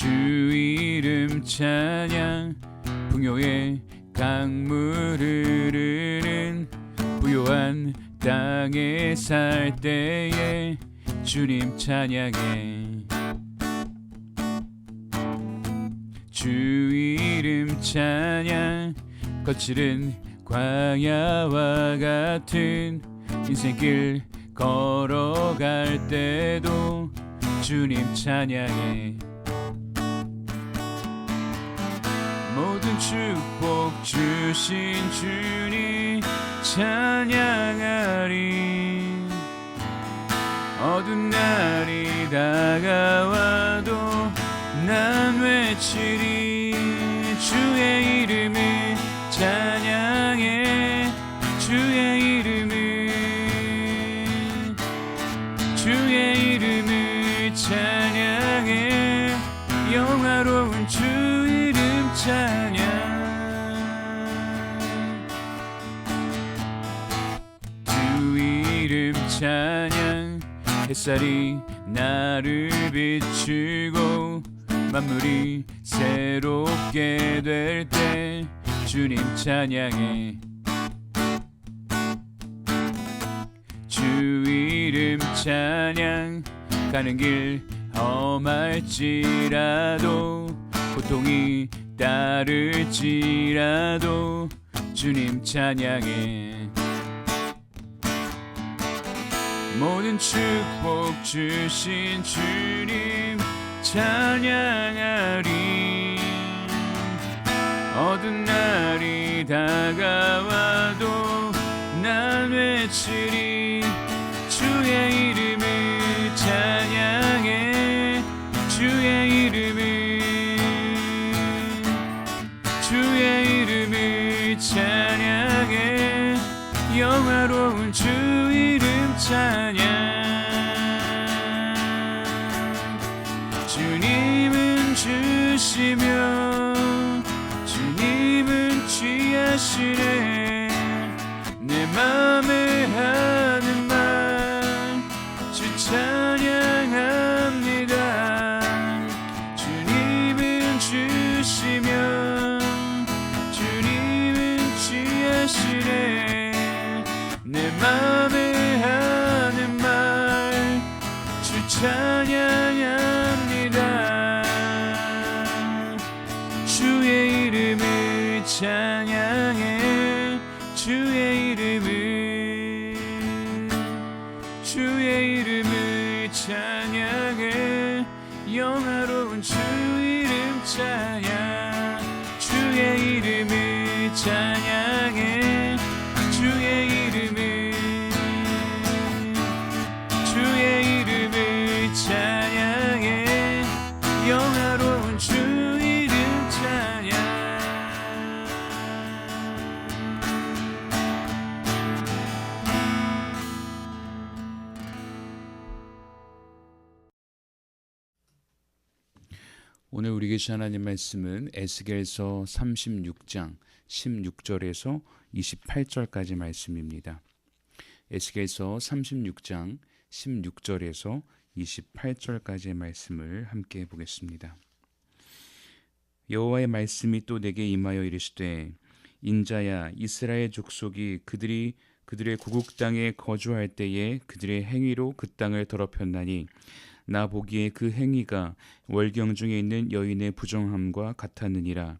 주 이름 찬양. 풍요의 강물 흐르는 부요한 땅에 살 때에 주님 찬양해. 주 이름 찬양. 거칠은 광야와 같은 인생길 걸어갈 때도 주님 찬양해. 모든 축복 주신 주님 찬양하리. 어두운 날이 다가와도 난 외치리. 주의 이름을 찬양해. 주의 이름을 찬양해. 영화로운 주 이름 찬양. 주 이름 찬양. 햇살이 나를 비추고 만물이 새롭게 될 때 주님 찬양해. 주 이름 찬양. 가는 길 험할지라도 고통이 따를지라도 주님 찬양해. 모든 축복 주신 주님 찬양하리. 어두운 날이 다가와도 난 외치리. 주의 이름을 찬양해. 주의 이름을 찬양해. 영화로운 주 이름 찬양. 주님은 주시며 주님은 취하시네. 내 맘에 하는 말 주 찬양합니다. 주님은 주시며 주님은 취하시네. 내 맘에 하는 말 주 찬양합니다. 주의 이름을 찬양해. 주의 이름을 찬양해. 영화로운 주 이름 찬양. 주의 이름을 찬양해. 주의 이름을 찬양해. 영화로운 주 이름 찬양. 오늘 우리 계신 하나님 말씀은 에스겔서 36장 16절에서 28절까지 말씀입니다. 에스겔서 36장 16절에서 28절까지의 말씀을 함께 보겠습니다. 여호와의 말씀이 또 내게 임하여 이르시되, 인자야, 이스라엘 족속이 그들의 고국 땅에 거주할 때에 그들의 행위로 그 땅을 더럽혔나니 나 보기에 그 행위가 월경 중에 있는 여인의 부정함과 같았느니라.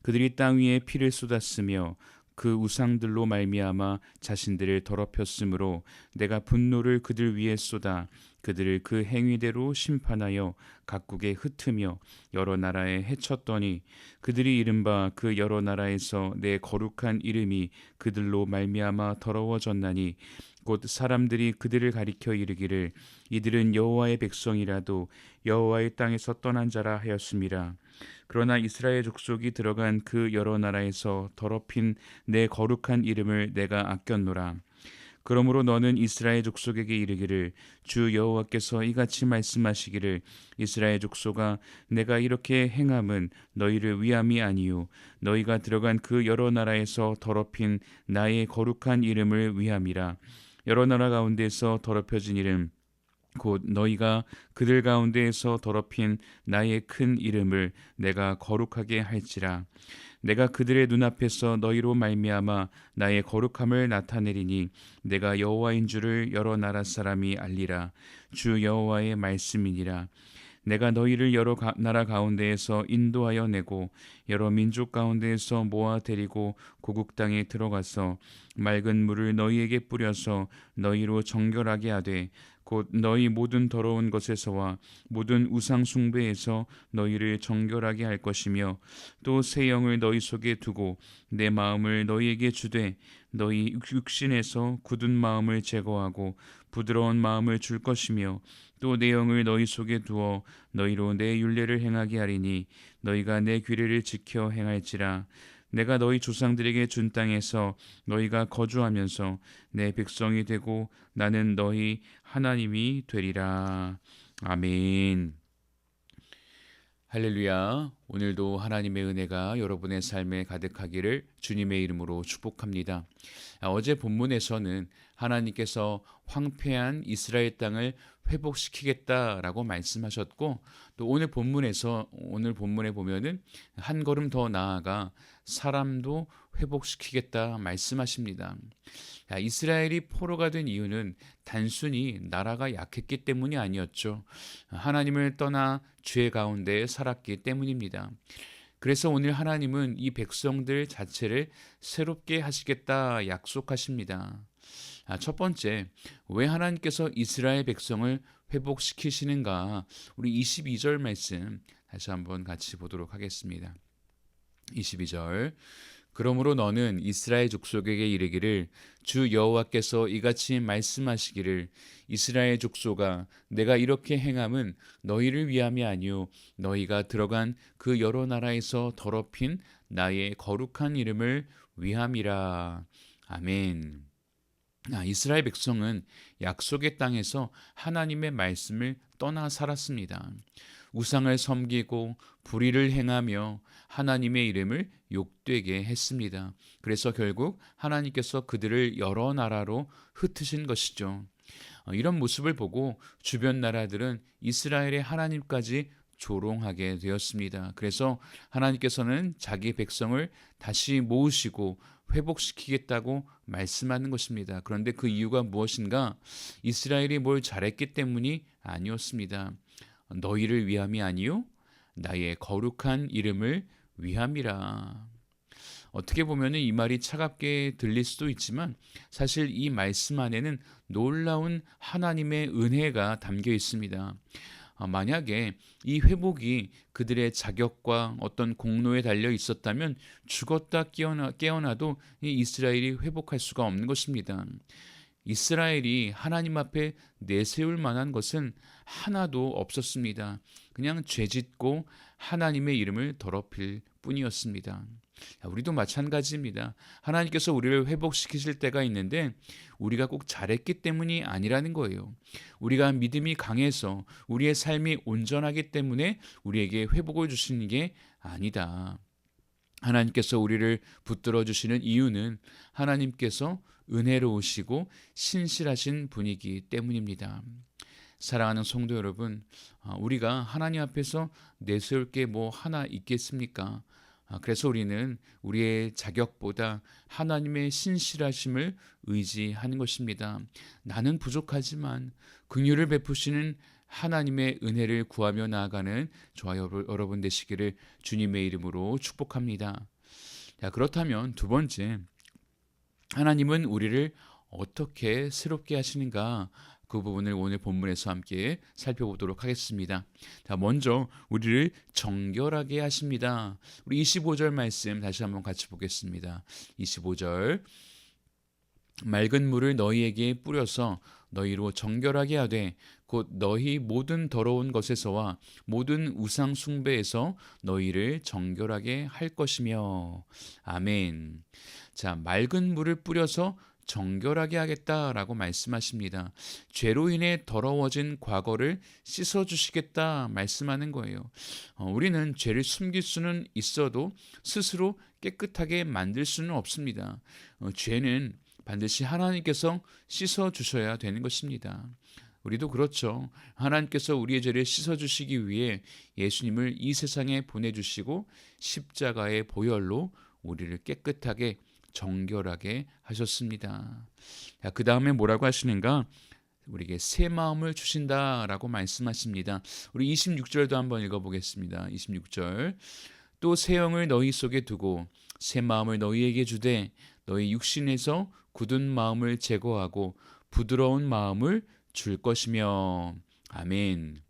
그들이 땅 위에 피를 쏟았으며 그 우상들로 말미암아 자신들을 더럽혔으므로 내가 분노를 그들 위에 쏟아 그들을 그 행위대로 심판하여 각국에 흩으며 여러 나라에 해쳤더니 그들이 이른바 그 여러 나라에서 내 거룩한 이름이 그들로 말미암아 더러워졌나니 곧 사람들이 그들을 가리켜 이르기를 이들은 여호와의 백성이라도 여호와의 땅에서 떠난 자라 하였음이라. 그러나 이스라엘 족속이 들어간 그 여러 나라에서 더럽힌 내 거룩한 이름을 내가 아꼈노라. 그러므로 너는 이스라엘 족속에게 이르기를 주 여호와께서 이같이 말씀하시기를 이스라엘 족속아 내가 이렇게 행함은 너희를 위함이 아니요 너희가 들어간 그 여러 나라에서 더럽힌 나의 거룩한 이름을 위함이라. 여러 나라 가운데서 더럽혀진 이름 곧 너희가 그들 가운데에서 더럽힌 나의 큰 이름을 내가 거룩하게 할지라. 내가 그들의 눈앞에서 너희로 말미암아 나의 거룩함을 나타내리니 내가 여호와인 줄을 여러 나라 사람이 알리라. 주 여호와의 말씀이니라. 내가 너희를 여러 나라 가운데에서 인도하여 내고 여러 민족 가운데에서 모아 데리고 고국 땅에 들어가서 맑은 물을 너희에게 뿌려서 너희로 정결하게 하되 곧 너희 모든 더러운 것에서와 모든 우상 숭배에서 너희를 정결하게 할 것이며 또 새 영을 너희 속에 두고 내 마음을 너희에게 주되 너희 육신에서 굳은 마음을 제거하고 부드러운 마음을 줄 것이며 또 내 영을 너희 속에 두어 너희로 내 율례를 행하게 하리니 너희가 내 규례를 지켜 행할지라. 내가 너희 조상들에게 준 땅에서 너희가 거주하면서 내 백성이 되고 나는 너희 하나님이 되리라. 아멘. 할렐루야. 오늘도 하나님의 은혜가 여러분의 삶에 가득하기를 주님의 이름으로 축복합니다. 어제 본문에서는 하나님께서 황폐한 이스라엘 땅을 회복시키겠다라고 말씀하셨고, 또 오늘 본문에 보면은 한 걸음 더 나아가 사람도 회복시키겠다 말씀하십니다. 이스라엘이 포로가 된 이유는 단순히 나라가 약했기 때문이 아니었죠. 하나님을 떠나 죄 가운데 살았기 때문입니다. 그래서 오늘 하나님은 이 백성들 자체를 새롭게 하시겠다 약속하십니다. 첫 번째, 왜 하나님께서 이스라엘 백성을 회복시키시는가? 우리 22절 말씀 다시 한번 같이 보도록 하겠습니다. 22절. 그러므로 너는 이스라엘 족속에게 이르기를 주 여호와께서 이같이 말씀하시기를 이스라엘 족속아 내가 이렇게 행함은 너희를 위함이 아니요 너희가 들어간 그 여러 나라에서 더럽힌 나의 거룩한 이름을 위함이라. 아멘. 이스라엘 백성은 약속의 땅에서 하나님의 말씀을 떠나 살았습니다. 우상을 섬기고 불의를 행하며 하나님의 이름을 욕되게 했습니다. 그래서 결국 하나님께서 그들을 여러 나라로 흩으신 것이죠. 이런 모습을 보고 주변 나라들은 이스라엘의 하나님까지 조롱하게 되었습니다. 그래서 하나님께서는 자기 백성을 다시 모으시고 회복시키겠다고 말씀하는 것입니다. 그런데 그 이유가 무엇인가? 이스라엘이 뭘 잘했기 때문이 아니었습니다. 너희를 위함이 아니요 나의 거룩한 이름을 위함이라. 어떻게 보면 이 말이 차갑게 들릴 수도 있지만 사실 이 말씀 안에는 놀라운 하나님의 은혜가 담겨 있습니다. 만약에 이 회복이 그들의 자격과 어떤 공로에 달려 있었다면 죽었다 깨어나도 이 이스라엘이 회복할 수가 없는 것입니다. 이스라엘이 하나님 앞에 내세울 만한 것은 하나도 없었습니다. 그냥 죄짓고 하나님의 이름을 더럽힐 뿐이었습니다. 우리도 마찬가지입니다. 하나님께서 우리를 회복시키실 때가 있는데 우리가 꼭 잘했기 때문이 아니라는 거예요. 우리가 믿음이 강해서 우리의 삶이 온전하기 때문에 우리에게 회복을 주시는 게 아니다. 하나님께서 우리를 붙들어 주시는 이유는 하나님께서 은혜로우시고 신실하신 분이기 때문입니다. 사랑하는 성도 여러분, 우리가 하나님 앞에서 내세울 게 뭐 하나 있겠습니까? 그래서 우리는 우리의 자격보다 하나님의 신실하심을 의지하는 것입니다. 나는 부족하지만 긍휼을 베푸시는 하나님의 은혜를 구하며 나아가는 저와 여러분 되시기를 주님의 이름으로 축복합니다. 그렇다면 두 번째, 하나님은 우리를 어떻게 새롭게 하시는가? 그 부분을 오늘 본문에서 함께 살펴보도록 하겠습니다. 먼저 우리를 정결하게 하십니다. 우리 25절 말씀 다시 한번 같이 보겠습니다. 25절. 맑은 물을 너희에게 뿌려서 너희로 정결하게 하되 곧 너희 모든 더러운 것에서와 모든 우상 숭배에서 너희를 정결하게 할 것이며. 아멘. 맑은 물을 뿌려서 정결하게 하겠다라고 말씀하십니다. 죄로 인해 더러워진 과거를 씻어주시겠다 말씀하는 거예요. 우리는 죄를 숨길 수는 있어도 스스로 깨끗하게 만들 수는 없습니다. 죄는 반드시 하나님께서 씻어주셔야 되는 것입니다. 우리도 그렇죠. 하나님께서 우리의 죄를 씻어주시기 위해 예수님을 이 세상에 보내주시고 십자가의 보혈로 우리를 깨끗하게 정결하게 하셨습니다. 자, 그 다음에 뭐라고 하시는가? 우리에게 새 마음을 주신다라고 말씀하십니다. 우리 26절도 한번 읽어보겠습니다. 26절. 또 새 영을 너희 속에 두고 새 마음을 너희에게 주되 너희 육신에서 굳은 마음을 제거하고 부드러운 마음을 줄 것이며. 아멘.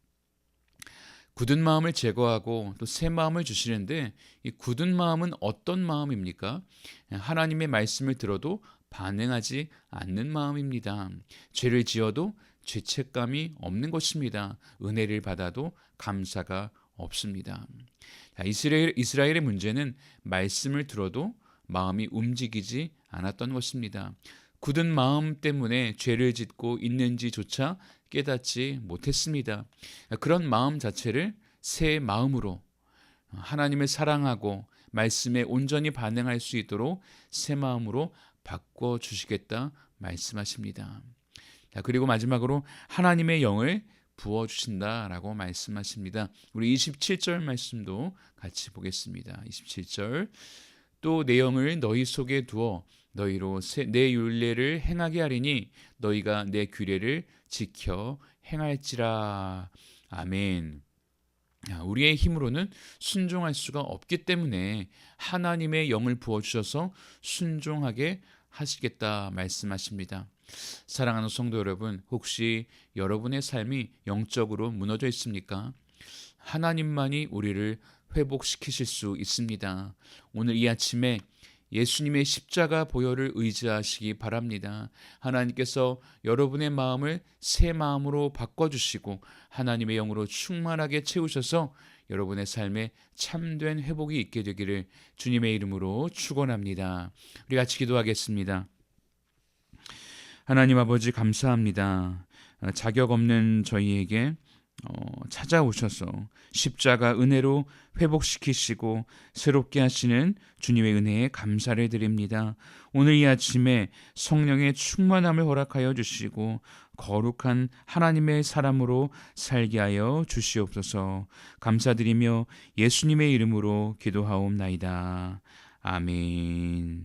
굳은 마음을 제거하고 또 새 마음을 주시는데, 이 굳은 마음은 어떤 마음입니까? 하나님의 말씀을 들어도 반응하지 않는 마음입니다. 죄를 지어도 죄책감이 없는 것입니다. 은혜를 받아도 감사가 없습니다. 이스라엘의 문제는 말씀을 들어도 마음이 움직이지 않았던 것입니다. 굳은 마음 때문에 죄를 짓고 있는지조차 깨닫지 못했습니다. 그런 마음 자체를 새 마음으로 하나님을 사랑하고 말씀에 온전히 반응할 수 있도록 새 마음으로 바꿔주시겠다 말씀하십니다. 그리고 마지막으로 하나님의 영을 부어주신다라고 말씀하십니다. 우리 27절 말씀도 같이 보겠습니다. 27절. 또 내 영을 너희 속에 두어 너희로 내 율례를 행하게 하리니 너희가 내 규례를 지켜 행할지라. 아멘. 우리의 힘으로는 순종할 수가 없기 때문에 하나님의 영을 부어주셔서 순종하게 하시겠다 말씀하십니다. 사랑하는 성도 여러분, 혹시 여러분의 삶이 영적으로 무너져 있습니까? 하나님만이 우리를 회복시키실 수 있습니다. 오늘 이 아침에 예수님의 십자가 보혈을 의지하시기 바랍니다. 하나님께서 여러분의 마음을 새 마음으로 바꿔주시고 하나님의 영으로 충만하게 채우셔서 여러분의 삶에 참된 회복이 있게 되기를 주님의 이름으로 축원합니다. 우리 같이 기도하겠습니다. 하나님 아버지, 감사합니다. 자격 없는 저희에게 찾아오셔서 십자가 은혜로 회복시키시고 새롭게 하시는 주님의 은혜에 감사를 드립니다. 오늘 이 아침에 성령의 충만함을 허락하여 주시고 거룩한 하나님의 사람으로 살게 하여 주시옵소서. 감사드리며 예수님의 이름으로 기도하옵나이다. 아멘.